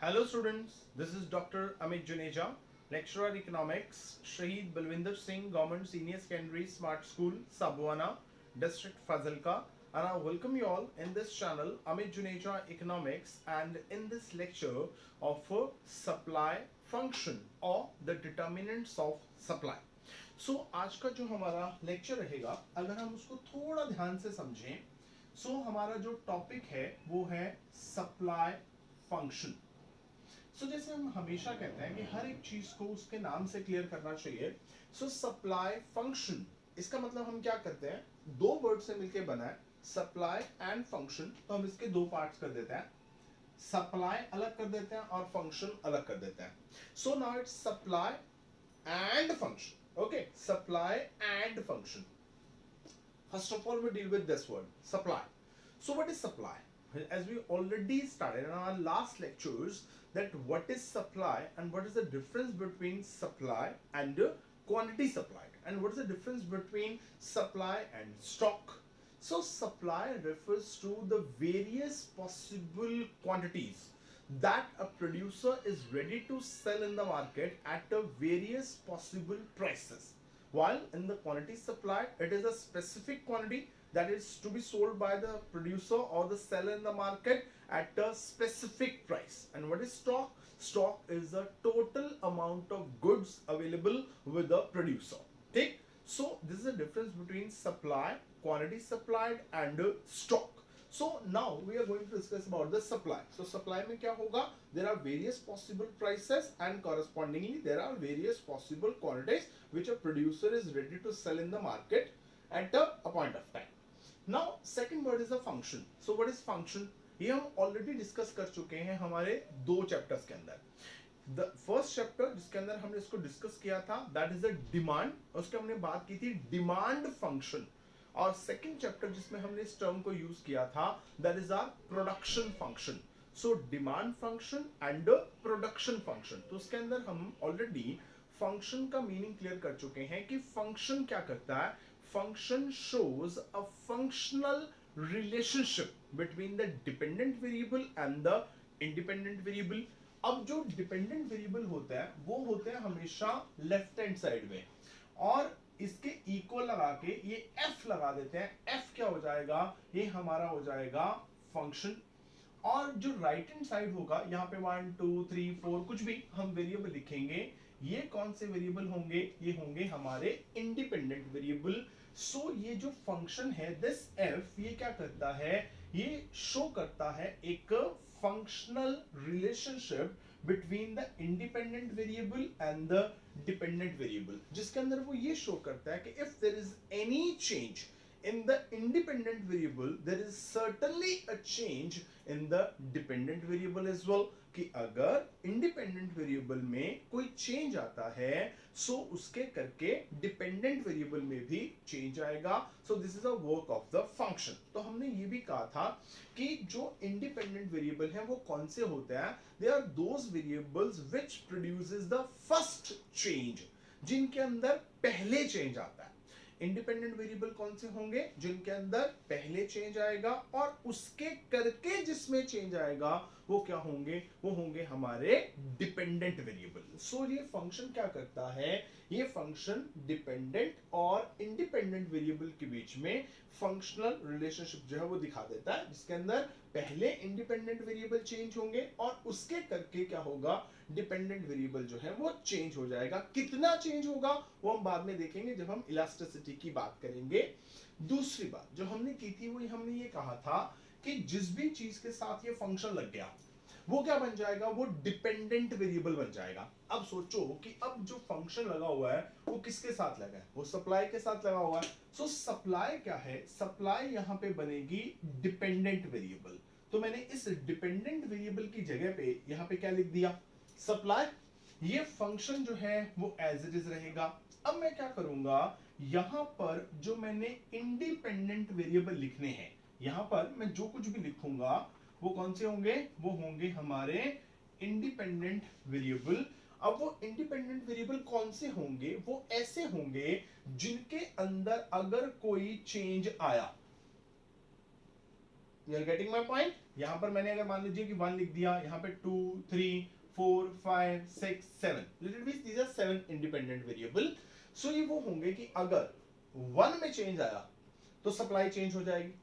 Hello students, this is Dr. Amit Juneja, lecturer economics, Shahid Balwinder Singh, Government Senior Secondary Smart School, Sabwana, District Fazilka, and I welcome you all in this channel, Amit Juneja Economics, and in this lecture of supply function or the determinants of supply. आज का जो हमारा lecture रहेगा, अगर हम उसको थोड़ा ध्यान से समझें, हमारा जो टॉपिक है वो है सप्लाई फंक्शन। जैसे हम हमेशा कहते हैं कि हर एक चीज को उसके नाम से क्लियर करना चाहिए। सप्लाई फंक्शन, इसका मतलब हम क्या करते हैं, दो वर्ड से मिलके बना है सप्लाई एंड फंक्शन, तो हम इसके दो पार्ट्स कर देते हैं, सप्लाई अलग कर देते हैं और फंक्शन अलग कर देते हैं। Now it's supply and function. Okay, supply and function. First of all, we deal with this word, supply. So what is supply? As we already started in our last lectures, that what is supply and what is the difference between supply and quantity supplied, and what is the difference between supply and stock. So supply refers to the various possible quantities that a producer is ready to sell in the market at a various possible prices. While in the quantity supplied, it is a specific quantity that is to be sold by the producer or the seller in the market at a specific price. And what is stock? Stock is the total amount of goods available with the producer. Okay? So this is the difference between supply, quantity supplied and stock. So now we are going to discuss about the supply. So supply में क्या होगा? There are various possible prices and correspondingly there are various possible quantities which a producer is ready to sell in the market at a point of time. Now second word is a function. So what is function? ये हम already discuss कर चुके हैं हमारे दो chapters के अंदर. The first chapter जिसके अंदर हमने इसको discuss किया था, that is the demand, उसके हमने बात की थी demand function. और सेकेंड चैप्टर जिसमें हमने इस टर्म को यूज किया था, that is our production function. So demand function and production function. तो उसके अंदर हम ऑलरेडी फंक्शन का मीनिंग क्लियर कर चुके हैं कि फंक्शन क्या करता है. Function shows a functional relationship between the dependent variable and the independent variable. अब जो डिपेंडेंट वेरिएबल होता है वो होते हैं हमेशा लेफ्ट हैंड साइड में, और इसके इक्वल लगा के ये f लगा देते हैं. f क्या हो जाएगा, ये हमारा हो जाएगा फंक्शन. और जो राइट हैंड साइड होगा, यहाँ पे 1 2 3 4 कुछ भी हम वेरिएबल लिखेंगे, ये कौन से वेरिएबल होंगे, ये होंगे हमारे इंडिपेंडेंट वेरिएबल. सो ये जो फंक्शन है दिस f, ये क्या करता है, ये शो करता है एक functional relationship between the independent variable and the dependent variable, जिसके अंदर वो ये शो करता है कि if there is any change in the independent variable, there is certainly a change in the dependent variable as well. कि अगर independent variable में कोई चेंज आता है, सो उसके करके डिपेंडेंट वेरिएबल में भी चेंज आएगा. So this is a work of the function. तो हमने ये भी कहा था कि जो इंडिपेंडेंट वेरिएबल हैं वो कौन से होते हैं, they are those variables which produces the first change, जिनके अंदर पहले चेंज आता है. इंडिपेंडेंट वेरिएबल कौन से होंगे, जिनके अंदर पहले चेंज आएगा और उसके करके जिसमें चेंज आएगा वो क्या होंगे, वो होंगे हमारे डिपेंडेंट वेरिएबल. सो ये फंक्शन क्या करता है, ये फंक्शन डिपेंडेंट और इंडिपेंडेंट वेरिएबल के बीच में फंक्शनल रिलेशनशिप जो है वो दिखा देता है, जिसके अंदर पहले इंडिपेंडेंट वेरिएबल चेंज होंगे और उसके करके क्या होगा, डिपेंडेंट वेरिएबल जो है वो चेंज हो जाएगा. कितना चेंज होगा वो हम बाद में देखेंगे जब हम इलास्टिसिटी की बात करेंगे. दूसरी बात जो हमने की थी वो हमने ये कहा था कि जिस भी चीज के साथ ये फंक्शन लग गया वो क्या बन जाएगा, वो डिपेंडेंट वेरिएबल बन जाएगा. अब सोचो कि अब जो फंक्शन लगा हुआ है वो किसके साथ लगा है, वो सप्लाई के साथ लगा हुआ है. सो सप्लाई क्या है, सप्लाई यहां पे बनेगी डिपेंडेंट वेरिएबल. तो मैंने इस डिपेंडेंट वेरिएबल की जगह पे यहां पे क्या लिख दिया, सप्लाई. ये फंक्शन जो है वो एज इट इज रहेगा. अब मैं क्या करूंगा, यहां पर जो मैंने इंडिपेंडेंट वेरिएबल लिखने हैं, यहां पर मैं जो कुछ भी लिखूंगा वो कौन से होंगे, वो होंगे हमारे इंडिपेंडेंट वेरिएबल. अब वो इंडिपेंडेंट वेरिएबल कौन से होंगे, वो ऐसे होंगे जिनके अंदर अगर कोई चेंज आया, you are getting my point. यहाँ पर मैंने अगर मान लीजिए कि 1 लिख दिया, यहाँ पे 2 3 4 5 6 7, little bit these are 7 independent variable. So ये वो होंगे कि अगर 1 में चेंज आया तो सप्लाई चेंज हो जाएगी,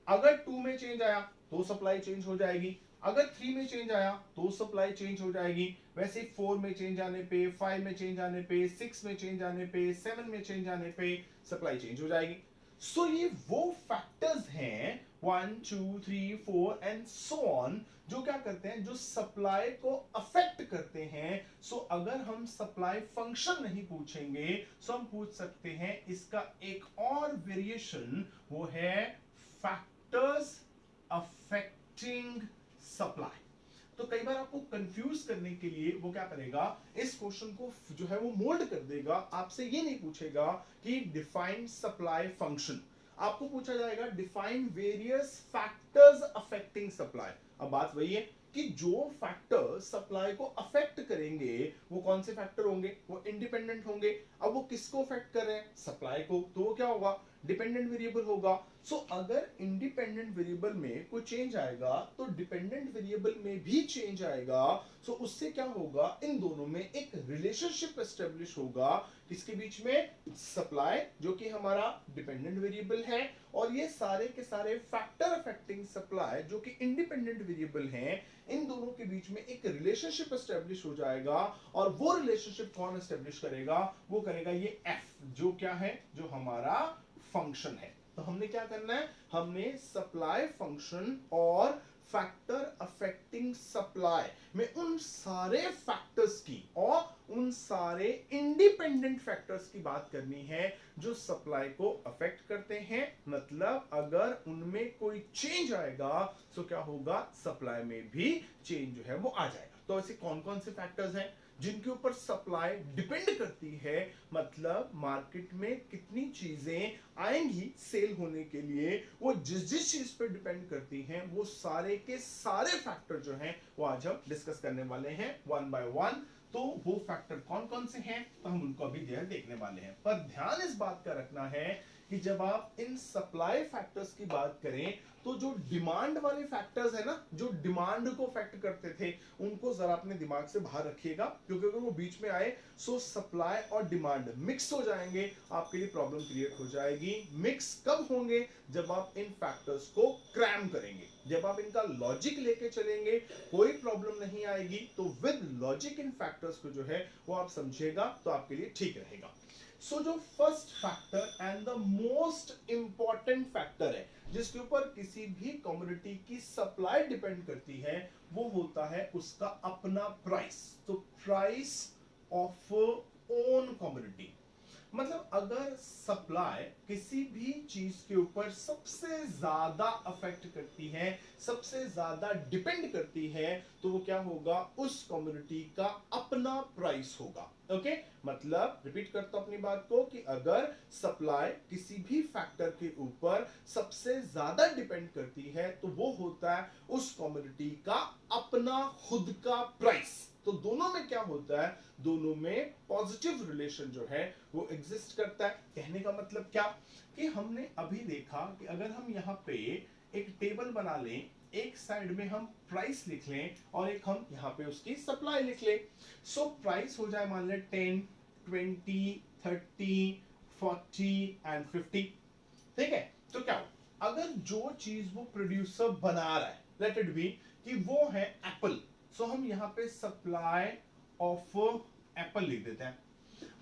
अगर 2 में चेंज आया तो सप्लाई चेंज हो जाएगी, अगर 3 में चेंज आया तो सप्लाई चेंज हो जाएगी, वैसे 4 में चेंज आने पे, 5 में चेंज आने पे, 6 में चेंज आने पे, 7 में चेंज आने पे सप्लाई चेंज हो जाएगी। सो ये वो फैक्टर्स हैं 1 2 3 4 एंड सो ऑन जो क्या करते हैं, जो सप्लाई को अफेक्ट करते हैं। सो अगर हम सप्लाई फंक्शन नहीं पूछेंगे सो हम पूछ सकते हैं इसका एक और वेरिएशन, वो है फैक्टर्स अफेक्टिंग सप्लाई। तो कई बार आपको कंफ्यूज करने के लिए वो क्या करेगा, इस क्वेश्चन को जो है वो मोल्ड कर देगा। आपसे ये नहीं पूछेगा कि डिफाइन सप्लाई फंक्शन, आपको पूछा जाएगा define various factors affecting supply. अब बात वही है कि जो फैक्टर सप्लाई को अफेक्ट करेंगे वो कौन से फैक्टर होंगे, वो इंडिपेंडेंट होंगे। अब वो किसको अफेक्ट कर रहे हैं, सप्लाई को, तो वो क्या होगा, डिपेंडेंट वेरिएबल होगा। सो अगर इंडिपेंडेंट वेरिएबल में कोई चेंज आएगा तो डिपेंडेंट वेरिएबल में भी चेंज आएगा। सो उससे क्या होगा, इन दोनों में एक रिलेशनशिप एस्टेब्लिश होगा, किसके बीच में, सप्लाई जो कि हमारा डिपेंडेंट वेरिएबल है और ये सारे के सारे फैक्टर अफेक्टिंग सप्लाई जो कि इंडिपेंडेंट वेरिएबल हैं, इन दोनों के बीच में एक रिलेशनशिप एस्टेब्लिश हो जाएगा। और वो रिलेशनशिप कौन एस्टेब्लिश करेगा, वो करेगा ये एफ, जो क्या है, जो हमारा फंक्शन है। तो हमने क्या करना है, हमने सप्लाई फंक्शन और फैक्टर अफेक्टिंग सप्लाई में उन सारे फैक्टर्स की और उन सारे इंडिपेंडेंट फैक्टर्स की बात करनी है जो सप्लाई को अफेक्ट करते हैं। मतलब अगर उनमें कोई चेंज आएगा तो क्या होगा, सप्लाई में भी चेंज जो है वो आ जाएगा। तो ऐसे कौन कौन से फैक्टर्स हैं जिनके ऊपर सप्लाई डिपेंड करती है, मतलब मार्केट में कितनी चीजें आएंगी सेल होने के लिए, वो जिस जिस चीज पर डिपेंड करती हैं, वो सारे के सारे फैक्टर जो हैं वो आज हम डिस्कस करने वाले हैं वन बाय वन। तो वो फैक्टर कौन कौन से हैं तो हम उनको अभी देखने वाले हैं। पर ध्यान इस बात का रखना है कि जब आप इन सप्लाई फैक्टर्स की बात करें तो जो डिमांड वाले फैक्टर्स है ना, जो डिमांड को अफेक्ट करते थे, उनको जरा अपने दिमाग से बाहर रखिएगा, क्योंकि अगर वो बीच में आए सो सप्लाई और डिमांड मिक्स हो जाएंगे, आपके लिए प्रॉब्लम क्रिएट हो जाएगी। मिक्स कब होंगे, जब आप इन फैक्टर्स को क्रैम करेंगे, जब आप इनका लॉजिक लेके चलेंगे कोई प्रॉब्लम नहीं आएगी। तो विद लॉजिक इन फैक्टर्स को जो है वो आप समझिएगा तो आपके लिए ठीक रहेगा। सो जो first factor and the most important factor है जिसके ऊपर किसी भी कमोडिटी की सप्लाई डिपेंड करती है, वो होता है उसका अपना प्राइस। तो प्राइस ऑफ ओन कमोडिटी, मतलब अगर सप्लाई किसी भी चीज के ऊपर सबसे ज्यादा अफेक्ट करती है, सबसे ज्यादा डिपेंड करती है, तो वो क्या होगा, उस कमोडिटी का अपना प्राइस होगा। ओके, मतलब रिपीट करता हूं अपनी बात को कि अगर सप्लाई किसी भी फैक्टर के ऊपर सबसे ज्यादा डिपेंड करती है तो वो होता है उस कमोडिटी का अपना खुद का प्राइस। तो दोनों में क्या होता है, दोनों में पॉजिटिव रिलेशन जो है वो एग्जिस्ट करता है। कहने का मतलब क्या, कि हमने अभी देखा कि अगर हम यहाँ पे एक टेबल बना लें, एक साइड में हम प्राइस लिख लें और एक हम यहाँ पे उसकी सप्लाई लिख लें। सो प्राइस हो जाए मान ले 10 20 30 40 एंड 50, ठीक है। तो क्या हो, अगर जो चीज वो प्रोड्यूसर बना रहा है, लेट इट बी कि वो है एप्पल, सो हम यहाँ पे सप्लाई ऑफ एप्पल लिख देते हैं।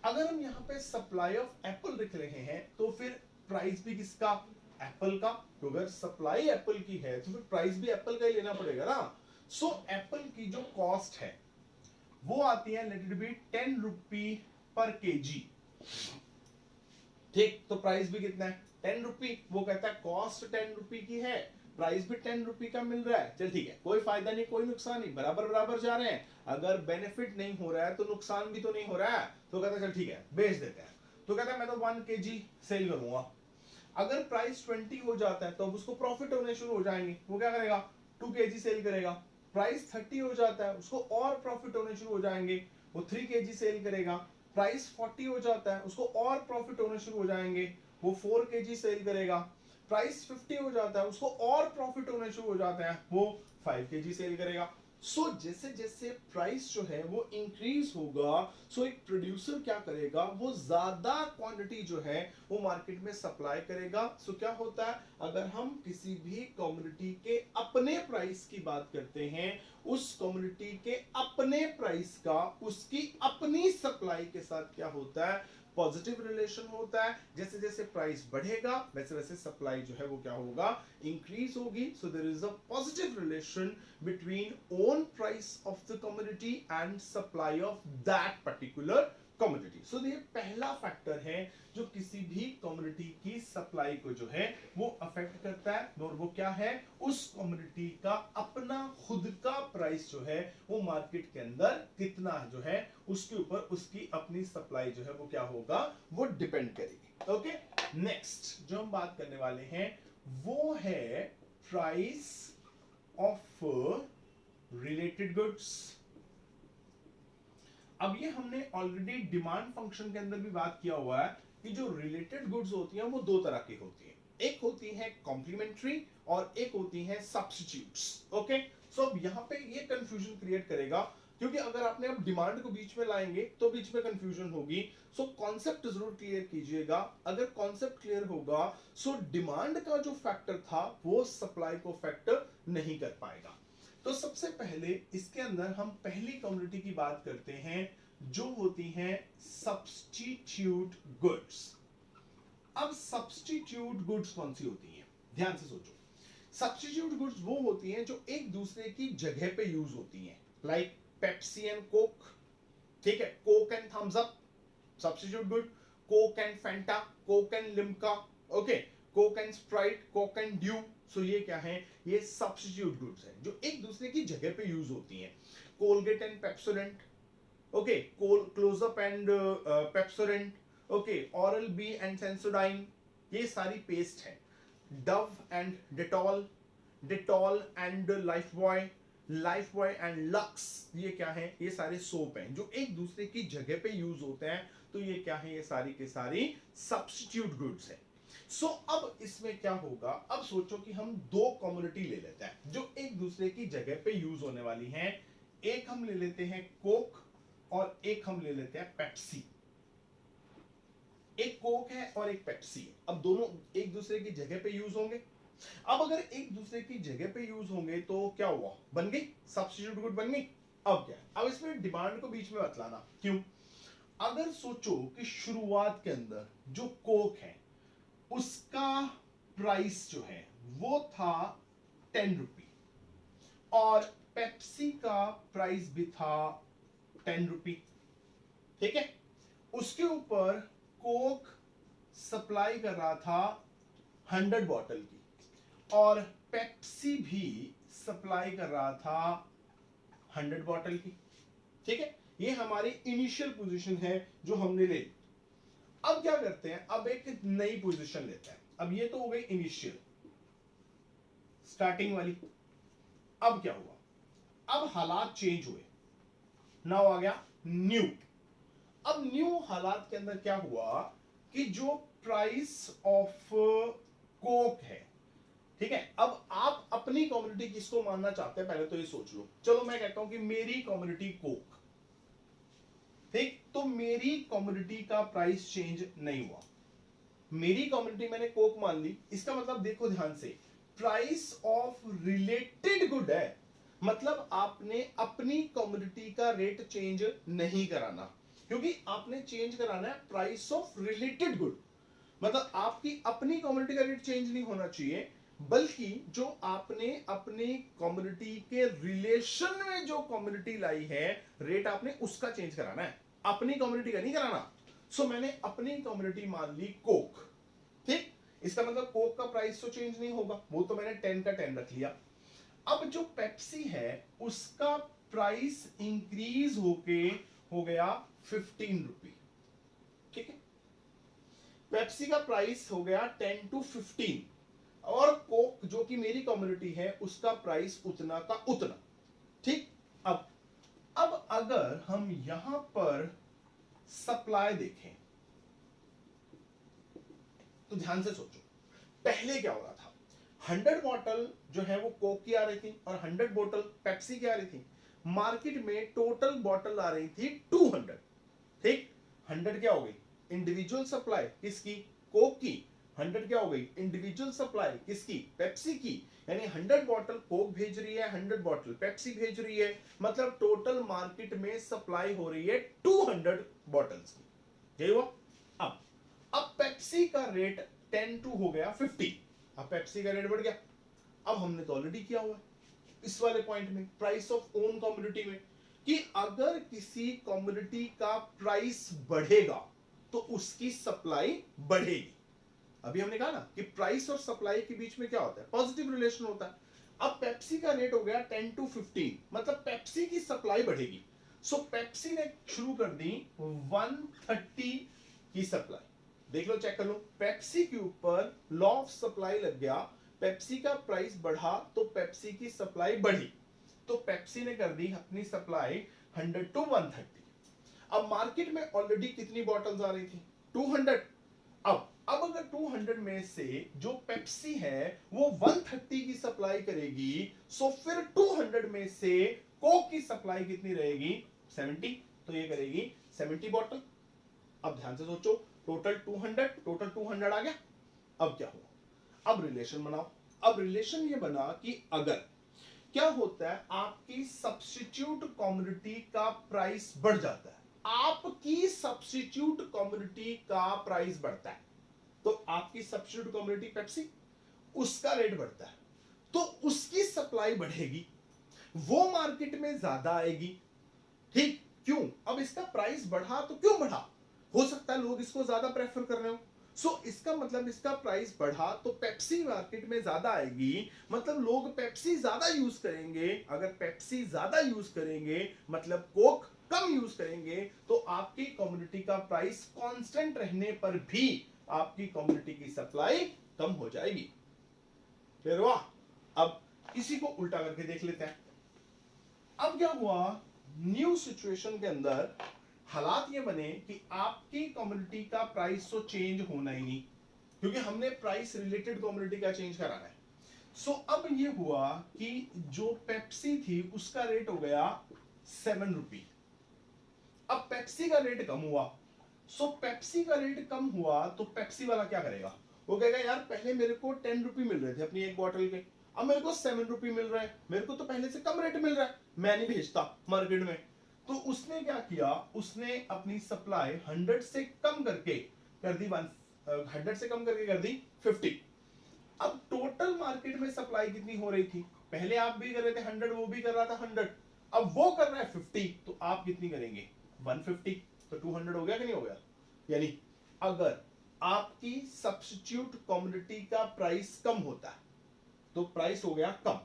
अगर हम यहाँ पे सप्लाई ऑफ एप्पल लिख रहे हैं तो फिर प्राइस भी किसका, एप्पल का। तो अगर सप्लाई एप्पल की है तो फिर प्राइस भी एप्पल का ही लेना पड़ेगा ना। सो एप्पल की जो कॉस्ट है वो आती है लेट इट बी 10 रुपी पर केजी, ठीक। तो प्राइस भी कितना है, 10 रुपी। वो कहता है कॉस्ट 10 रुपी की है, प्राइस भी 10 रुपी का मिल रहा है, चल ठीक है, कोई फायदा नहीं कोई नुकसान नहीं, बराबर बराबर जा रहे हैं। अगर बेनिफिट नहीं हो रहा है तो नुकसान भी तो नहीं हो रहा है, तो कहता है चल ठीक है बेच देते हैं। तो कहता है मैं तो 1 केजी सेल करूंगा। अगर प्राइस 20 हो जाता है तो अब उसको प्रॉफिट होने शुरू हो जाएंगे, वो क्या करेगा 2 केजी सेल करेगा। प्राइस 30 हो जाता है उसको और प्रॉफिट होने शुरू हो जाएंगे, वो 3 केजी सेल करेगा। प्राइस 40 हो जाता है उसको और प्रॉफिट होने शुरू हो जाएंगे, वो 4 केजी सेल करेगा। प्राइस 50 हो जाता है, उसको और प्रॉफिट होने शुरू हो जाते हैं, वो 5 kg सेल करेगा। सो जैसे जैसे प्राइस जो है वो इंक्रीज होगा, सो एक प्रोड्यूसर क्या करेगा, वो ज्यादा क्वांटिटी जो है वो मार्केट में सप्लाई करेगा। सो क्या होता है, अगर हम किसी भी कमोडिटी के अपने प्राइस की बात करते हैं, उस कमोडिटी के अपने प्राइस का उसकी अपनी सप्लाई के साथ क्या होता है, पॉजिटिव रिलेशन होता है। जैसे जैसे प्राइस बढ़ेगा वैसे वैसे सप्लाई जो है वो क्या होगा, इंक्रीज होगी। So there is a positive relation between own price of the commodity and supply of that particular commodity. So ये पहला फैक्टर है जो किसी भी कमोडिटी की सप्लाई को जो है वो अफेक्ट करता है, और वो क्या है, उस कमोडिटी का अपना खुद का प्राइस जो है वो मार्केट के अंदर कितना जो है उसके ऊपर उसकी अपनी सप्लाई जो है वो क्या होगा, वो डिपेंड करेगी। ओके, नेक्स्ट जो हम बात करने वाले हैं वो है प्राइस ऑफ रिलेटेड गुड्स। अब ये हमने ऑलरेडी डिमांड फंक्शन के अंदर भी बात किया हुआ है कि जो रिलेटेड गुड्स होती हैं वो दो तरह की होती हैं, एक होती है कॉम्प्लीमेंट्री और एक होती है सब्स्टिट्यूट्स। ओके, सो अब यहाँ पे ये कंफ्यूजन क्रिएट करेगा, क्योंकि अगर आपने अब डिमांड को बीच में लाएंगे तो बीच में कंफ्यूजन होगी। सो कॉन्सेप्ट जरूर क्लियर कीजिएगा। अगर कॉन्सेप्ट क्लियर होगा सो डिमांड का जो फैक्टर था वो सप्लाई को फैक्टर नहीं कर पाएगा। तो सबसे पहले इसके अंदर हम पहली कम्युनिटी की बात करते हैं जो होती हैं सब्स्टिट्यूट गुड्स। अब सब्स्टिट्यूट गुड्स कौन सी होती हैं, ध्यान से सोचो। सब्स्टिट्यूट गुड्स वो होती हैं जो एक दूसरे की जगह पे यूज होती हैं, लाइक पेप्सी एंड कोक, ठीक है, Coke and Thums Up substitute good, Coke and Fanta, Coke and Limca, okay, Coke and Sprite, Coke and Dew. So ये क्या है, ये सब्स्टिट्यूट गुड्स हैं जो एक दूसरे की जगह पे यूज होती हैं। Colgate and Pepsodent, okay, Closeup and Pepsodent, okay, Oral B and Sensodyne, ये सारी पेस्ट है। Dove and Dettol, Dettol and Lifebuoy and Lux, ये क्या है, ये सारे सोप हैं जो एक दूसरे की जगह पे यूज होते हैं। तो ये क्या है, ये सारी के सारी सब्स्टिट्यूट गुड्स हैं। सो अब इसमें क्या होगा, अब सोचो कि हम दो कम्युनिटी ले लेते हैं जो एक दूसरे की जगह पे यूज होने वाली हैं। एक हम ले लेते हैं कोक और एक हम ले लेते हैं पेप्सी। एक कोक है और एक पेप्सी है, अब दोनों एक दूसरे की जगह पे यूज होंगे। अब अगर एक दूसरे की जगह पे यूज होंगे तो क्या हुआ, बन गई सब्स्टिट्यूट गुड, बन गई। अब क्या, अब इसमें डिमांड को बीच में बतलाना क्यों। अगर सोचो कि शुरुआत के अंदर जो कोक है उसका प्राइस जो है वो था 10 रुपी और पेप्सी का प्राइस भी था 10 रुपी, ठीक है। उसके ऊपर कोक सप्लाई कर रहा था 100 बॉटल की और पेप्सी भी सप्लाई कर रहा था 100 बॉटल की, ठीक है। ये हमारी इनिशियल पोजीशन है जो हमने ले ली। अब क्या करते हैं, अब एक नई पोजीशन लेते हैं। अब ये तो हो गई इनिशियल स्टार्टिंग वाली। अब क्या हुआ, अब हालात चेंज हुए, नाउ आ गया न्यू। अब न्यू हालात के अंदर क्या हुआ कि जो प्राइस ऑफ कोक है, ठीक है, अब आप अपनी कम्युनिटी किसको मानना चाहते हैं पहले तो ये सोच लो। चलो मैं कहता हूं कि मेरी कम्युनिटी कोक, ठीक, तो मेरी कम्युनिटी का प्राइस चेंज नहीं हुआ। मेरी कम्युनिटी मैंने कोक मान ली, इसका मतलब देखो ध्यान से, प्राइस ऑफ रिलेटेड गुड है, मतलब आपने अपनी कम्युनिटी का रेट चेंज नहीं कराना, क्योंकि आपने चेंज कराना है प्राइस ऑफ रिलेटेड गुड। मतलब आपकी अपनी कम्युनिटी का रेट चेंज नहीं होना चाहिए, बल्कि जो आपने अपनी कम्युनिटी के रिलेशन में जो कम्युनिटी लाई है रेट आपने उसका चेंज कराना है, अपनी कम्युनिटी का नहीं कराना। सो मैंने अपनी कम्युनिटी मान ली कोक, ठीक, इसका मतलब कोक का प्राइस तो चेंज नहीं होगा, वो तो मैंने 10 का 10 रख लिया। अब जो पेप्सी है उसका प्राइस इंक्रीज होके हो गया 15 रुपी, ठीक है। पेप्सी का प्राइस हो गया 10 to 15 और कोक जो कि मेरी कम्युनिटी है उसका प्राइस उतना का उतना, ठीक। अब अगर हम यहां पर सप्लाई देखें तो ध्यान से सोचो, पहले क्या हो रहा था, 100 बॉटल जो है वो कोक की आ रही थी और 100 बोतल पेप्सी की आ रही थी। मार्केट में टोटल बॉटल आ रही थी 200। ठीक, 100 क्या हो गई इंडिविजुअल सप्लाई किसकी, कोक की। 100 क्या हो गई इंडिविजुअल सप्लाई किसकी, पेप्सी की। यानी 100 बॉटल कोक भेज रही है, 100 बॉटल पेप्सी भेज रही है, मतलब टोटल मार्केट में सप्लाई हो रही है 200 बॉटल्स की। यही हुआ। अब अब पेप्सी का रेट 10 टू हो गया 50। अब पेप्सी का रेट बढ़ गया। अब हमने तो ऑलरेडी किया हुआ है इस वाले पॉइंट में, प्राइस ऑफ ओन कमोडिटी में, कि अगर किसी कमोडिटी का प्राइस बढ़ेगा तो उसकी सप्लाई बढ़ेगी। अभी हमने कहा ना कि प्राइस और सप्लाई के बीच में क्या होता है, पॉजिटिव रिलेशन होता है। अब पेप्सी का रेट हो गया 10 टू 15, मतलब पेप्सी की सप्लाई बढ़ेगी। सो पेप्सी ने शुरू कर दी 130 की सप्लाई। देख लो, चेक कर लो, पेप्सी के ऊपर लॉ ऑफ सप्लाई लग गया। पेप्सी का प्राइस बढ़ा तो पेप्सी की सप्लाई बढ़ी, तो पेप्सी ने कर दी अपनी सप्लाई 100 टू 130। अब मार्केट में ऑलरेडी कितनी बॉटल्स आ रही थी, 200। अब अगर 200 में से जो पेप्सी है वो 130 की सप्लाई करेगी, सो फिर 200 में से कोक की सप्लाई कितनी रहेगी, 70। तो ये करेगी 70 बॉटल। अब ध्यान से सोचो, टोटल 200 आ गया। अब क्या हुआ, अब रिलेशन बनाओ। अब रिलेशन ये बना कि अगर क्या होता है, आपकी सब्स्टिट्यूट कमोडिटी का प्राइस बढ़ जाता है, आपकी सब्स्टिट्यूट कमोडिटी का प्राइस बढ़ता है, तो आपकी सब्स्टिट्यूट कमोडिटी पेप्सी, उसका रेट बढ़ता है, तो उसकी सप्लाई बढ़ेगी, वो मार्केट में ज्यादा आएगी। ठीक, क्यों, अब इसका प्राइस बढ़ा तो क्यों बढ़ा, हो सकता है लोग इसको ज्यादा प्रेफर कर रहे हो। सो इसका मतलब इसका प्राइस बढ़ा तो पेप्सी मार्केट में ज्यादा आएगी, मतलब लोग पेप्सी ज्यादा यूज करेंगे। अगर पेप्सी ज्यादा यूज करेंगे मतलब कोक कम यूज करेंगे, तो आपकी कम्युनिटी का प्राइस कांस्टेंट रहने पर भी आपकी कम्युनिटी की सप्लाई कम हो जाएगी। फिर वाह, अब इसी को उल्टा करके देख लेते हैं। अब क्या हुआ, न्यू सिचुएशन के अंदर हालात ये बने कि आपकी कम्युनिटी का प्राइस तो चेंज होना ही नहीं, क्योंकि हमने प्राइस रिलेटेड कम्युनिटी का चेंज कराना है। सो अब ये हुआ कि जो पेप्सी थी उसका रेट हो गया 7 रुपी। अब पेप्सी का रेट कम हुआ, सो पेप्सी का रेट कम हुआ तो पेप्सी वाला क्या करेगा, वो कहेगा यार पहले मेरे को 10 रुपी मिल रहे थे अपनी एक बॉटल के, अब मेरे को 7 रुपी मिल रहा है, मेरे को तो पहले से कम रेट मिल रहा है, मैं नहीं भेजता मार्केट में। तो उसने क्या किया, उसने अपनी सप्लाई 100 से कम करके कर दी 100 से कम करके कर दी 50। अब टोटल मार्केट में सप्लाई कितनी हो रही थी, पहले आप भी कर रहे थे 100, वो भी कर रहा था 100, अब वो कर रहा है 50, तो आप कितनी करेंगे 150, तो 200 हो गया कि नहीं हो गया। यानी अगर आपकी सब्स्टिट्यूट कमोडिटी का प्राइस कम होता है तो प्राइस हो गया कम,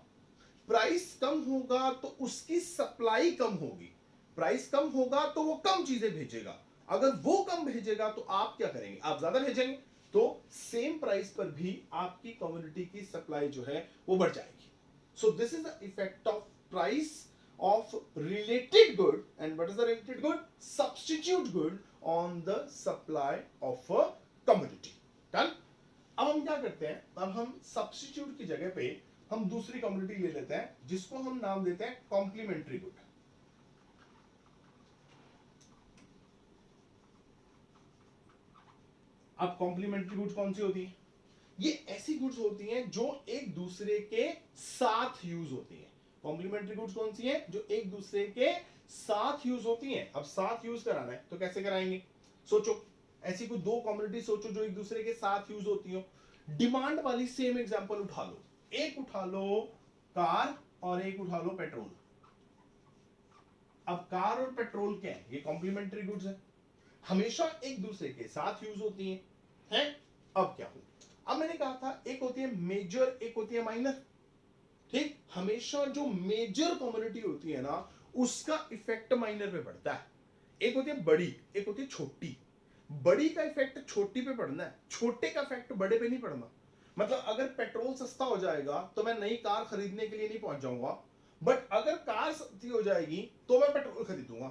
प्राइस कम होगा तो उसकी सप्लाई कम होगी, प्राइस कम होगा तो वो कम चीजें भेजेगा, अगर वो कम भेजेगा तो आप क्या करेंगे, आप ज्यादा भेजेंगे, तो सेम प्राइस पर भी आपकी कम्युनिटी की सप्लाई जो है वो बढ़ जाएगी। So this is the effect of price of related good, and what is the related good, substitute good on the supply of a commodity. Done? अब हम क्या करते हैं, अब हम सब्स्टिट्यूट की जगह पे हम दूसरी कम्युनिटी ले लेते हैं जिसको हम नाम देते हैं कॉम्प्लीमेंट्री गुड। अब कॉम्प्लीमेंट्री गुड्स कौन सी होती है, ये ऐसी गुड्स होती हैं जो एक दूसरे के साथ यूज होती हैं। कॉम्प्लीमेंट्री गुड्स कौन सी हैं, जो एक दूसरे के साथ यूज होती हैं। अब साथ यूज कराना है तो कैसे कराएंगे, सोचो ऐसी कोई दो कम्युनिटी सोचो जो एक दूसरे के साथ यूज होती हो। डिमांड वाली सेम एग्जांपल उठा लो, एक उठा लो कार और एक उठा लो पेट्रोल। अब कार और पेट्रोल क्या है, ये कॉम्प्लीमेंट्री गुड्स है, हमेशा एक दूसरे के साथ यूज होती हैं। अब क्या हो, अब मैंने कहा था एक होती है मेजर एक होती है माइनर। ठीक, हमेशा जो मेजर कम्युनिटी होती है ना उसका इफेक्ट माइनर पे पड़ता है। एक होती है बड़ी, एक होती है छोटी। बड़ी का इफेक्ट छोटी पे पड़ना है, छोटे का इफेक्ट बड़े पे नहीं पड़ना। मतलब अगर पेट्रोल सस्ता हो जाएगा तो मैं नई कार खरीदने के लिए नहीं पहुंच जाऊंगा, बट अगर कार सस्ती हो जाएगी तो मैं पेट्रोल खरीदूंगा।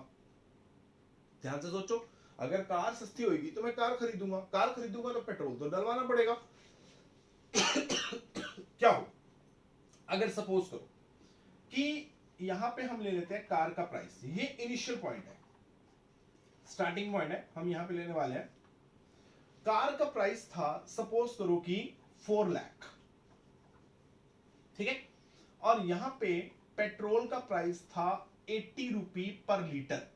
ध्यान से सोचो, अगर कार सस्ती होगी तो मैं कार खरीदूंगा तो पेट्रोल तो डलवाना पड़ेगा। क्या हो, अगर सपोज करो कि यहां पे हम ले लेते हैं कार का प्राइस, ये इनिशियल पॉइंट है, स्टार्टिंग पॉइंट है, हम यहां पे लेने वाले हैं। कार का प्राइस था सपोज करो कि 4 लाख, ठीक है, और यहां पे पेट्रोल का प्राइस था 80 रुपी पर लीटर।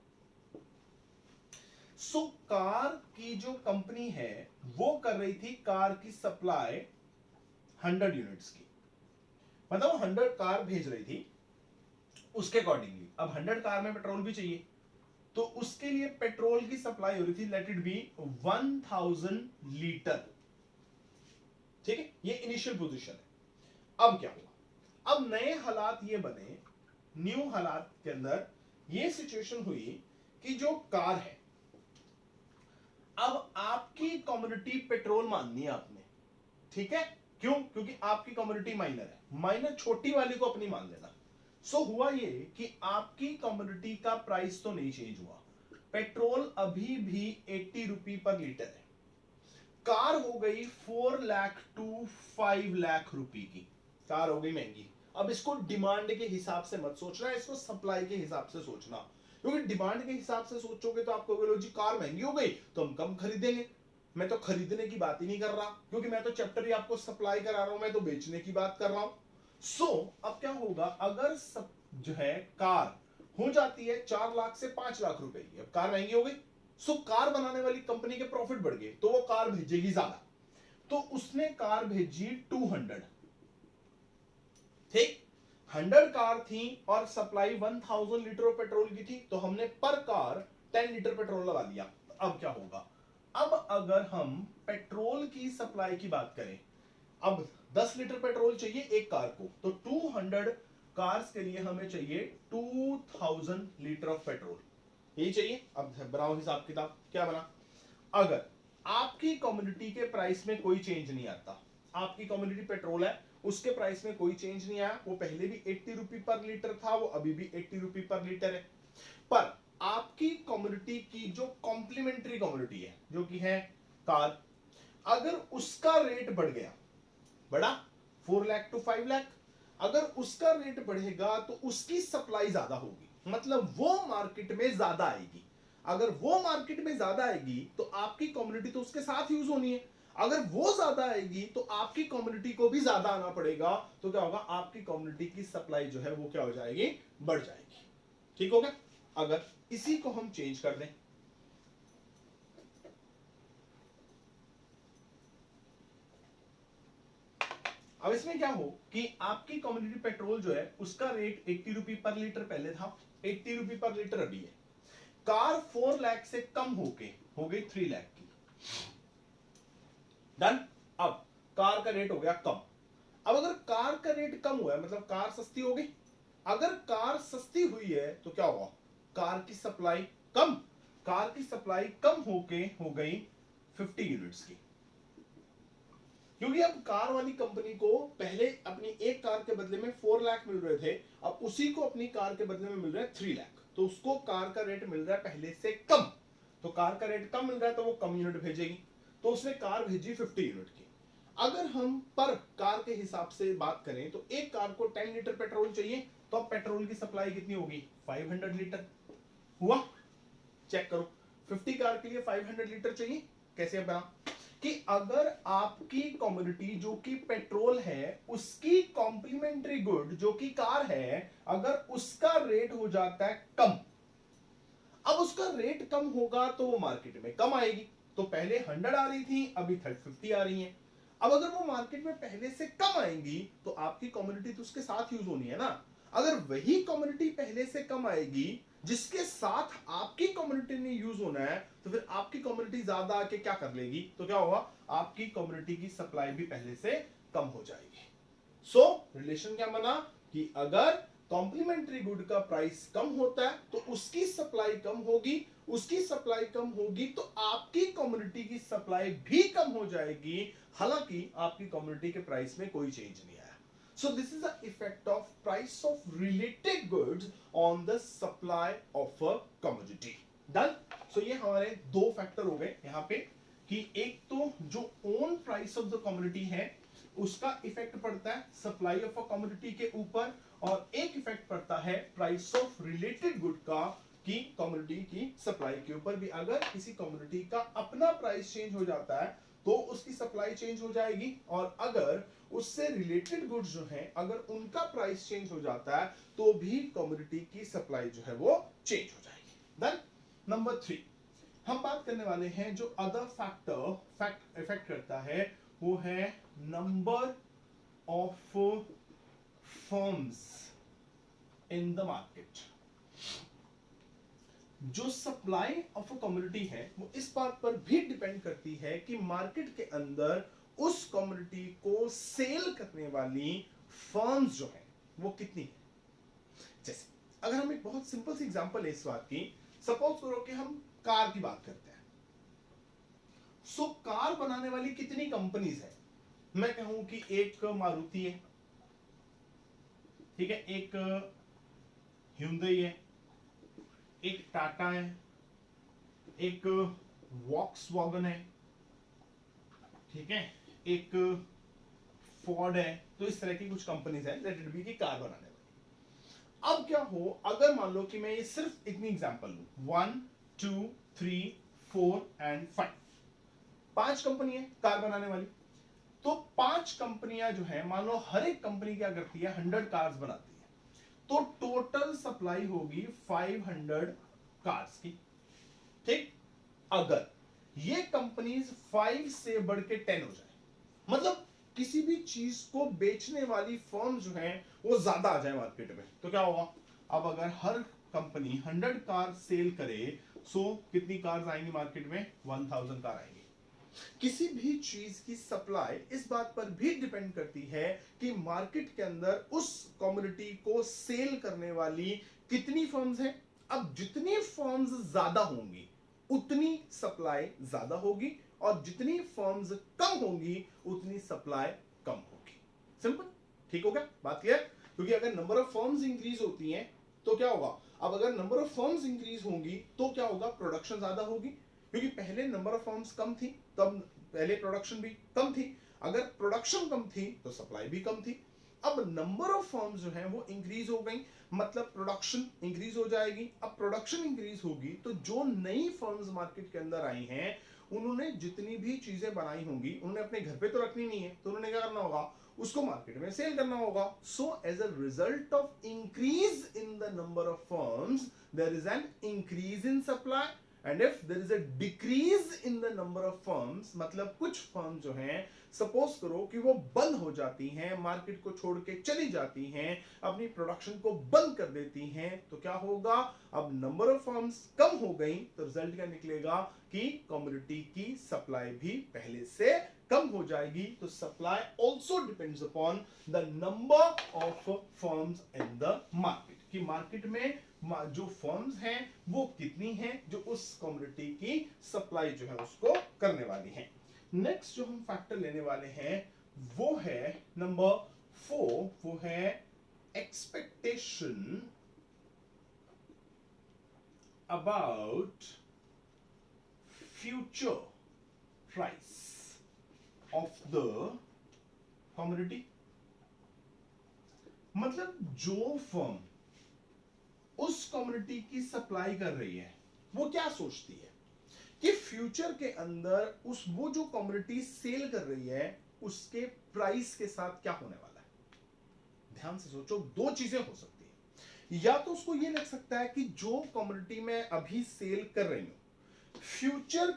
सो कार की जो कंपनी है वो कर रही थी कार की सप्लाई 100 यूनिट्स की, मतलब वो 100 कार भेज रही थी उसके अकॉर्डिंगली। अब 100 कार में पेट्रोल भी चाहिए, तो उसके लिए पेट्रोल की सप्लाई हो रही थी, लेट इट बी 1000 लीटर, ठीक है, ये इनिशियल पोजीशन है। अब क्या हुआ, अब नए हालात ये बने, न्यू हालात के अंदर ये सिचुएशन हुई कि जो कार है, अब आपकी कम्युनिटी पेट्रोल माननी है आपने, ठीक है, क्यों, क्योंकि आपकी कम्युनिटी माइनर है, माइनर छोटी वाली को अपनी मान लेना। सो हुआ ये कि आपकी कम्युनिटी का प्राइस तो नहीं चेंज हुआ, पेट्रोल अभी भी 80 रुपी पर लीटर है, कार हो गई 4 लाख टू 5 लाख रुपी की, कार हो गई महंगी। अब इसको डिमांड के हिसाब से मत सोचना, इसको सप्लाई के हिसाब से सोचना, क्योंकि डिमांड के हिसाब से सोचोगे तो आप कहोगे लो जी कार महंगी हो गई तो हम कम खरीदेंगे। मैं तो खरीदने की बात ही नहीं कर रहा, क्योंकि मैं तो चैप्टर ही आपको सप्लाई करा रहा हूं, मैं तो बेचने की बात कर रहा हूं। सो अब क्या होगा, अगर सब जो है कार हो जाती है 4 लाख से 5 लाख रुपए की, अब कार महंगी हो गई, सो कार बनाने वाली कंपनी के प्रॉफिट बढ़ गए, तो वो कार भेजेगी ज्यादा, तो उसने कार भेजी 200, ठीक, 100 कार थी और सप्लाई 1000 लीटर पेट्रोल की थी, तो हमने पर कार 10 लीटर पेट्रोल लगा दिया। अब क्या होगा, अब अगर हम पेट्रोल की सप्लाई की बात करें, अब 10 लीटर पेट्रोल चाहिए एक कार को, तो 200 कार्स के लिए हमें चाहिए 2000 लीटर ऑफ पेट्रोल, यही चाहिए। अब बनाओ हिसाब किताब, क्या बना, अगर आपकी कम्युनिटी के प्राइस में कोई चेंज नहीं आता, आपकी कम्युनिटी पेट्रोल है उसके प्राइस में कोई चेंज नहीं आया, वो पहले भी 80 रुपी पर लीटर था, वो अभी भी 80 रुपी पर लीटर है, पर आपकी कम्युनिटी की जो कॉम्प्लीमेंट्री कम्युनिटी है, जो कि है कार, अगर उसका रेट बढ़ गया, बढ़ा 4 लाख टू 5 लाख, अगर उसका रेट बढ़ेगा तो उसकी सप्लाई ज्यादा होगी, मतलब वो मार्केट में ज्यादा आएगी। अगर वो मार्केट में ज्यादा आएगी तो आपकी कम्युनिटी तो उसके साथ यूज होनी है, अगर वो ज्यादा आएगी तो आपकी कम्युनिटी को भी ज्यादा आना पड़ेगा, तो क्या होगा, आपकी कम्युनिटी की सप्लाई जो है वो क्या हो जाएगी, बढ़ जाएगी, ठीक होगा। अगर इसी को हम चेंज कर दें, अब इसमें क्या हो कि आपकी कम्युनिटी पेट्रोल जो है उसका रेट 80 रुपी पर लीटर पहले था, 80 रुपी पर लीटर अभी है, कार 4 लाख से कम होके हो गई 3 लाख की, डन। अब कार का रेट हो गया कम, अब अगर कार का रेट कम हुआ है मतलब कार सस्ती हो गई, अगर कार सस्ती हुई है तो क्या हुआ, कार की सप्लाई कम, कार की सप्लाई कम होके हो गई 50 यूनिट्स की, क्योंकि अब कार वाली कंपनी को पहले अपनी एक कार के बदले में 4 लाख मिल रहे थे, अब उसी को अपनी कार के बदले में मिल रहा है 3 लाख, तो उसको कार का रेट मिल रहा है पहले से कम, तो कार का रेट कम मिल रहा है तो वो कम यूनिट भेजेगी, तो उसने कार भेजी 50 यूनिट की। अगर हम पर कार के हिसाब से बात करें तो एक कार को 10 लीटर पेट्रोल चाहिए, तो अब पेट्रोल की सप्लाई कितनी होगी, 500 लीटर हुआ, चेक करो, 50 कार के लिए 500 लीटर चाहिए, कैसे बना कि अगर आपकी कम्युनिटी जो कि पेट्रोल है उसकी कॉम्प्लीमेंट्री गुड जो कि कार है, अगर उसका रेट हो जाता है कम, अब उसका रेट कम होगा तो वो मार्केट में कम आएगी, तो पहले 100 आ रही थी अभी 50 आ रही है, अब अगर वो मार्केट में पहले से कम आएंगी तो आपकी कम्युनिटी तो उसके साथ यूज होनी है ना, अगर वही कम्युनिटी पहले से कम आएगी जिसके साथ आपकी कम्युनिटी ने यूज होना है, तो फिर आपकी कम्युनिटी ज्यादा आके क्या कर लेगी, तो क्या होगा, आपकी कम्युनिटी की सप्लाई भी पहले से कम हो जाएगी। सो रिलेशन क्या बना कि अगर कॉम्प्लीमेंट्री गुड का प्राइस कम होता है तो उसकी सप्लाई कम होगी, उसकी सप्लाई कम होगी तो आपकी कम्युनिटी की सप्लाई भी कम हो जाएगी, हालांकि आपकी कम्युनिटी के प्राइस में कोई चेंज नहीं आया। So this is the effect of price of related goods on the supply of a commodity. Done? So ये हमारे दो फैक्टर हो गए यहाँ पे कि एक तो जो own price of the commodity है उसका इफेक्ट पड़ता है सप्लाई ऑफ अ कमोडिटी के ऊपर, और एक इफेक्ट पड़ता है प्राइस ऑफ रिलेटेड गुड का, कि कमोडिटी की सप्लाई के ऊपर भी। अगर किसी कमोडिटी का अपना प्राइस चेंज हो जाता है तो उसकी सप्लाई चेंज हो जाएगी, और अगर उससे रिलेटेड गुड्स जो हैं अगर उनका प्राइस चेंज हो जाता है तो भी कमोडिटी की सप्लाई जो है वो चेंज हो जाएगी। देन नंबर 3 हम बात करने वाले हैं जो अदर फैक्टर इफेक्ट करता है, वो है number of firms in the market. जो सप्लाई ऑफ अ कमोडिटी है वो इस बात पर भी डिपेंड करती है कि मार्केट के अंदर उस कमोडिटी को सेल करने वाली फर्म्स जो है वो कितनी है। जैसे अगर हम एक बहुत सिंपल सी एग्जांपल ले इस बात की, सपोज करो कि हम कार की बात करते हैं। सो कार बनाने वाली कितनी कंपनीज है, मैं कहूं कि एक मारुति है, ठीक है, एक Hyundai है, एक टाटा है, एक वॉक्सवैगन है, ठीक है, एक फोर्ड है। तो इस तरह की कुछ कंपनीज है लेट इट बी की कार बनाने वाली। अब क्या हो अगर मान लो कि मैं ये सिर्फ इतनी एग्जांपल लूं, 1 2 3 4 एंड 5, 5 कंपनी है कार बनाने वाली। तो 5 कंपनियां जो है मान लो हर एक कंपनी क्या करती है 100 कार्स बनाती है, तो टोटल सप्लाई होगी 500 कार्स की, ठीक। अगर ये कंपनीज 5 से बढ़ के 10 हो जाए, मतलब किसी भी चीज को बेचने वाली फर्म जो है वो ज्यादा आ जाए मार्केट में, तो क्या होगा। अब अगर हर कंपनी 100 कार सेल करे, सो कितनी कार्स आएंगी मार्केट में, 1000 कार आएंगी। किसी भी चीज की सप्लाई इस बात पर भी डिपेंड करती है कि मार्केट के अंदर उस कमोडिटी को सेल करने वाली कितनी फर्म्स हैं। अब जितनी फर्म्स ज्यादा होंगी उतनी सप्लाई ज्यादा होगी, और जितनी फर्म्स कम होंगी उतनी सप्लाई कम होगी। सिंपल, ठीक हो गया, बात क्लियर। क्योंकि अगर नंबर ऑफ फर्म्स इंक्रीज होती हैं तो क्या होगा, अब अगर नंबर ऑफ फर्म्स इंक्रीज होंगी तो क्या होगा, प्रोडक्शन ज्यादा होगी। क्योंकि पहले नंबर ऑफ फर्म्स कम थी तब पहले प्रोडक्शन भी कम थी, अगर प्रोडक्शन कम थी तो सप्लाई भी कम थी। अब नंबर ऑफ फर्म्स जो हैं वो इंक्रीज हो गई, मतलब प्रोडक्शन इंक्रीज हो जाएगी। अब प्रोडक्शन इंक्रीज होगी तो जो नई फर्म्स मार्केट के अंदर आई हैं उन्होंने जितनी भी चीजें बनाई होंगी उन्होंने अपने घर पे तो रखनी नहीं है, तो उन्होंने क्या करना होगा, उसको मार्केट में सेल करना होगा। So as a result of increase in the number of firms there is an increase in supply, and if there is a decrease in the number of firms, मतलब कुछ फर्म जो हैं suppose करो कि वो बंद हो जाती हैं, मार्केट को छोड़ के चली जाती हैं, अपनी प्रोडक्शन को बंद कर देती हैं, तो क्या होगा, अब नंबर ऑफ फर्म्स कम हो गई तो रिजल्ट क्या निकलेगा कि कमोडिटी की सप्लाई भी पहले से कम हो जाएगी। तो supply also depends upon the number of firms in the market, कि मार्केट में जो फर्म्स हैं वो कितनी हैं जो उस कमोडिटी की सप्लाई जो है उसको करने वाली हैं। नेक्स्ट जो हम फैक्टर लेने वाले हैं वो है नंबर 4, वो है expectation about future price of the commodity. मतलब जो फर्म उस कमोडिटी की सप्लाई कर रही है वो क्या सोचती है कि फ्यूचर के अंदर उस वो जो कमोडिटी सेल कर रही है उसके प्राइस के साथ क्या होने वाला है। ध्यान से सोचो, दो चीजें हो सकती है, या तो उसको ये लग सकता है कि जो कमोडिटी मैं अभी सेल कर रही हूं फ्यूचर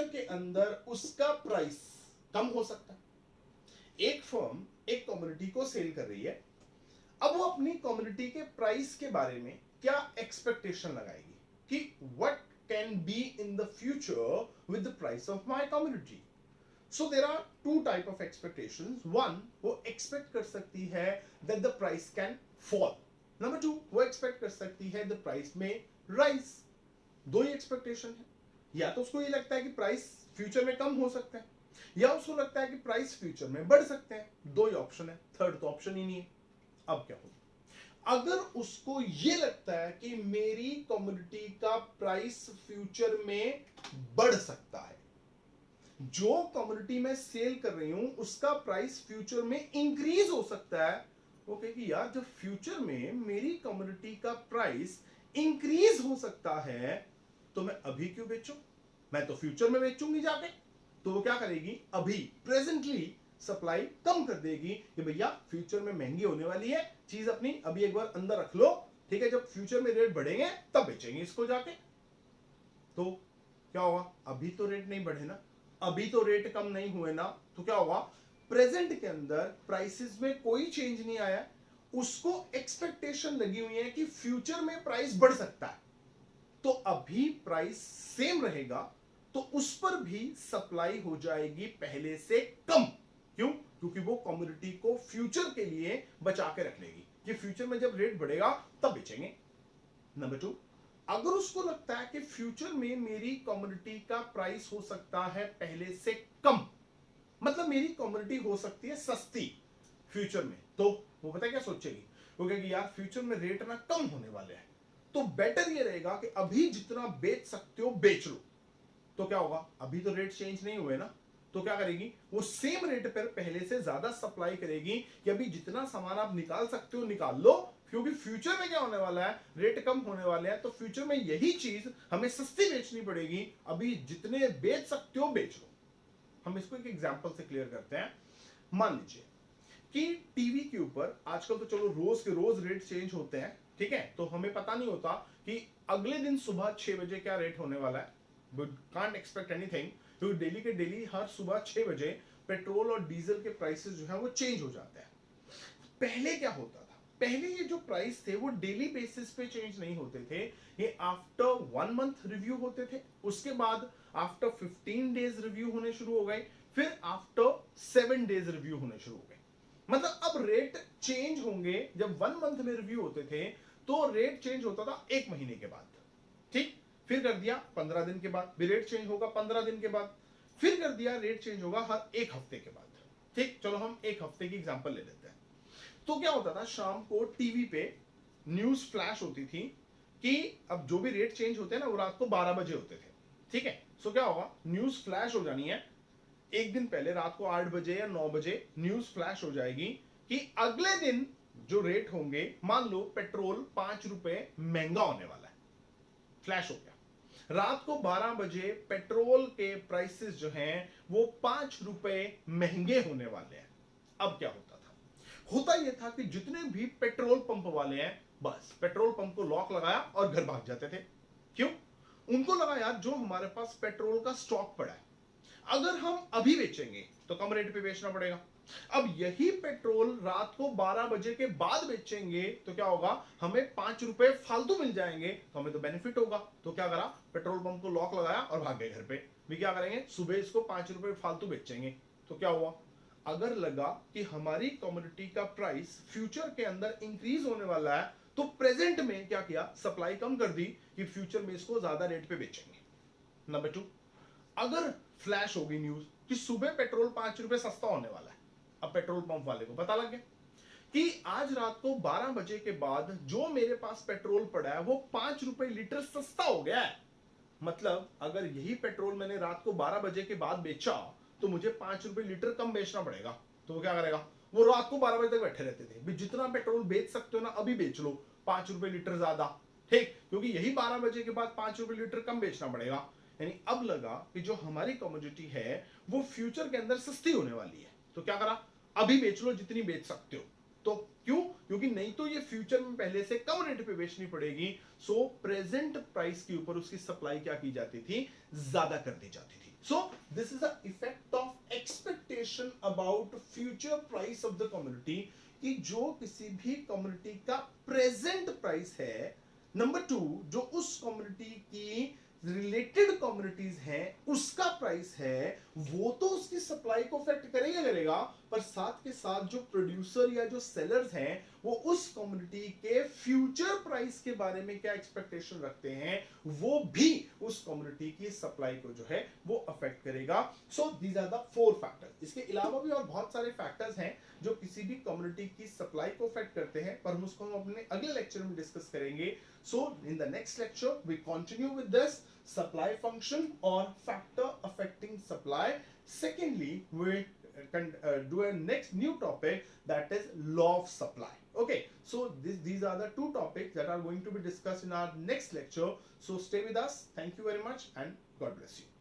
के अंदर उसका प्राइस कम हो सकता है। एक फर्म एक कमोडिटी को सेल कर रही है, अब वो अपनी कमोडिटी के प्राइस के बारे में क्या एक्सपेक्टेशन लगाएगी कि what can be in the future with the price of my commodity. So there are two type of expectations. One, वो एक्सपेक्ट कर सकती है that the price can fall. Number 2, वो एक्सपेक्ट कर सकती है द प्राइस में राइज। दो ही एक्सपेक्टेशन है, या तो उसको ये लगता है कि प्राइस फ्यूचर में कम हो सकता है, या उसको लगता है कि प्राइस फ्यूचर में बढ़ सकते हैं। दो ही ऑप्शन है, थर्ड तो ऑप्शन ही नहीं है। अब क्या होगा अगर उसको ये लगता है कि मेरी कमोडिटी का प्राइस फ्यूचर में बढ़ सकता है, जो कमोडिटी मैं सेल कर रही हूं उसका प्राइस फ्यूचर में इंक्रीज हो सकता है। वो कहेगी यार जब फ्यूचर में मेरी कमोडिटी का प्राइस इंक्रीज हो सकता है तो मैं अभी क्यों बेचूं, मैं तो फ्यूचर में बेचूंगी जाके। तो वो क्या करेगी, अभी प्रेजेंटली सप्लाई कम कर देगी कि भैया फ्यूचर में महंगी होने वाली है चीज, अपनी अभी एक बार अंदर रख लो, ठीक है, जब फ्यूचर में रेट बढ़ेंगे तब बेचेंगे इसको जाके। तो क्या होगा, अभी तो रेट नहीं बढ़े ना, अभी तो रेट कम नहीं हुए ना, तो क्या होगा, प्रेजेंट के अंदर प्राइसेस में कोई चेंज नहीं आया, उसको एक्सपेक्टेशन लगी हुई है कि फ्यूचर में प्राइस बढ़ सकता है, तो अभी प्राइस सेम रहेगा तो उस पर भी सप्लाई हो जाएगी पहले से कम। क्यों, क्योंकि वो कमोडिटी को फ्यूचर के लिए बचा के रख लेगी कि फ्यूचर में जब रेट बढ़ेगा तब बेचेंगे। नंबर 2, अगर उसको लगता है कि फ्यूचर में मेरी कमोडिटी का प्राइस हो सकता है पहले से कम, मतलब मेरी कमोडिटी हो सकती है सस्ती फ्यूचर में, तो वो पता है क्या सोचेगी, वो कहेगी यार फ्यूचर में रेट ना कम होने वाले हैं, तो बेटर ये रहेगा कि अभी जितना बेच सकते हो बेच लो। तो क्या होगा, अभी तो रेट चेंज नहीं हुए ना, तो क्या करेगी, वो सेम रेट पर पहले से ज्यादा सप्लाई करेगी कि अभी जितना सामान आप निकाल सकते हो निकाल लो, क्योंकि फ्यूचर में क्या होने वाला है, रेट कम होने वाले हैं, तो फ्यूचर में यही चीज हमें सस्ती बेचनी पड़ेगी, अभी जितने बेच सकते हो बेच लो। हम इसको एक एग्जांपल से क्लियर करते हैं। मान लीजिए कि टीवी के ऊपर आजकल तो चलो रोज के रोज रेट चेंज होते हैं, ठीक है, तो हमें पता नहीं होता कि अगले दिन सुबह 6 बजे क्या रेट होने वाला है, बट कांट एक्सपेक्ट एनीथिंग, क्योंकि डेली के डेली हर सुबह 6 बजे पेट्रोल और डीजल के प्राइसेस जो है वो चेंज हो जाते हैं। पहले क्या होता था, पहले ये जो प्राइस थे वो डेली बेसिस पे चेंज नहीं होते थे, ये आफ्टर 1 मंथ रिव्यू होते थे, उसके बाद आफ्टर 15 डेज रिव्यू होने शुरू हो गए, फिर आफ्टर 7 डेज रिव्यू होने शुरू हो गए। मतलब अब रेट चेंज होंगे, जब 1 मंथ में रिव्यू होते थे तो रेट चेंज होता था 1 महीने के बाद, ठीक, फिर कर दिया 15 दिन के बाद भी रेट चेंज होगा, 15 दिन के बाद फिर कर दिया रेट चेंज होगा हर 1 हफ्ते के बाद। ठीक, चलो हम 1 हफ्ते की एग्जांपल ले लेते हैं। तो क्या होता था, शाम को टीवी पे न्यूज फ्लैश होती थी कि अब जो भी रेट चेंज होते हैं ना वो रात को 12 बजे होते थे, ठीक है। सो क्या होगा, न्यूज फ्लैश हो जानी है एक दिन पहले, रात को 8 बजे या 9 बजे न्यूज फ्लैश हो जाएगी कि अगले दिन जो रेट होंगे, मान लो पेट्रोल 5 रुपए महंगा होने वाला है, फ्लैश हो गया, रात को 12 बजे पेट्रोल के प्राइसेस जो हैं वो 5 रुपए महंगे होने वाले हैं। अब क्या होता था, होता यह था कि जितने भी पेट्रोल पंप वाले हैं बस पेट्रोल पंप को लॉक लगाया और घर भाग जाते थे। क्यों, उनको लगा यार जो हमारे पास पेट्रोल का स्टॉक पड़ा है, अगर हम अभी बेचेंगे तो कम रेट पे बेचना पड़ेगा, अब यही पेट्रोल रात को 12 बजे के बाद बेचेंगे तो क्या होगा, हमें 5 रुपए फालतू मिल जाएंगे, तो हमें तो बेनिफिट होगा। तो क्या करा, पेट्रोल पंप को लॉक लगाया और भाग गए घर पे। भी क्या करेंगे, सुबह इसको 5 रुपए फालतू बेचेंगे। तो क्या हुआ, अगर लगा कि हमारी कमोडिटी का प्राइस फ्यूचर के अंदर इंक्रीज होने वाला है तो प्रेजेंट में क्या किया, सप्लाई कम कर दी कि फ्यूचर में इसको ज्यादा रेट पे बेचेंगे। नंबर 2, अगर फ्लैश होगी न्यूज कि सुबह पेट्रोल 5 रुपए सस्ता होने वाला है, अब पेट्रोल पंप वाले को पता लग गया कि आज रात को 12 बजे के बाद जो मेरे पास पेट्रोल पड़ा है वो 5 रुपए लीटर सस्ता हो गया है, मतलब अगर यही पेट्रोल मैंने रात को 12 बजे के बाद बेचा तो मुझे 5 रुपए लीटर कम बेचना पड़ेगा। तो वो क्या करेगा, वो रात को 12 बजे तक बैठे रहते थे, भी जितना पेट्रोल बेच सकते हो ना अभी बेच लो, 5 रुपए लीटर ज्यादा, ठीक, क्योंकि यही 12 बजे के बाद 5 रुपए लीटर कम बेचना पड़ेगा। यानी अब लगा कि जो हमारी कमोडिटी है वो फ्यूचर के अंदर सस्ती होने वाली है, तो क्या करा, अभी बेच लो जितनी बेच सकते हो। तो क्यों, क्योंकि नहीं तो ये फ्यूचर में पहले से कम रेट पे बेचनी पड़ेगी। सो प्रेजेंट प्राइस के ऊपर उसकी सप्लाई क्या की जाती थी, ज्यादा कर दी जाती थी। So this is the effect of expectation about future price of the commodity, कि जो किसी भी कमोडिटी का प्रेजेंट प्राइस है, नंबर 2 जो उस कमोडिटी की रिलेटेड कमोडिटीज हैं उसका प्राइस है, वो तो उसकी सप्लाई को अफेक्ट करेगा, पर साथ के साथ जो प्रोड्यूसर या जो सेलर्स हैं वो उस कमोडिटी के फ्यूचर प्राइस के बारे में क्या एक्सपेक्टेशन रखते हैं, वो भी उस कमोडिटी की सप्लाई को जो है वो अफेक्ट करेगा। So these are the 4 factors. इसके अलावा भी और बहुत सारे फैक्टर्स हैं जो किसी भी कमोडिटी की सप्लाई को अफेक्ट करते हैं, पर हम उसको हम अपने अगले लेक्चर में डिस्कस करेंगे। So in the next lecture we continue with this supply function or factor affecting supply. Secondly, we do a next new topic, that is law of supply. Okay, so these are the 2 topics that are going to be discussed in our next lecture. So stay with us. Thank you very much and God bless you.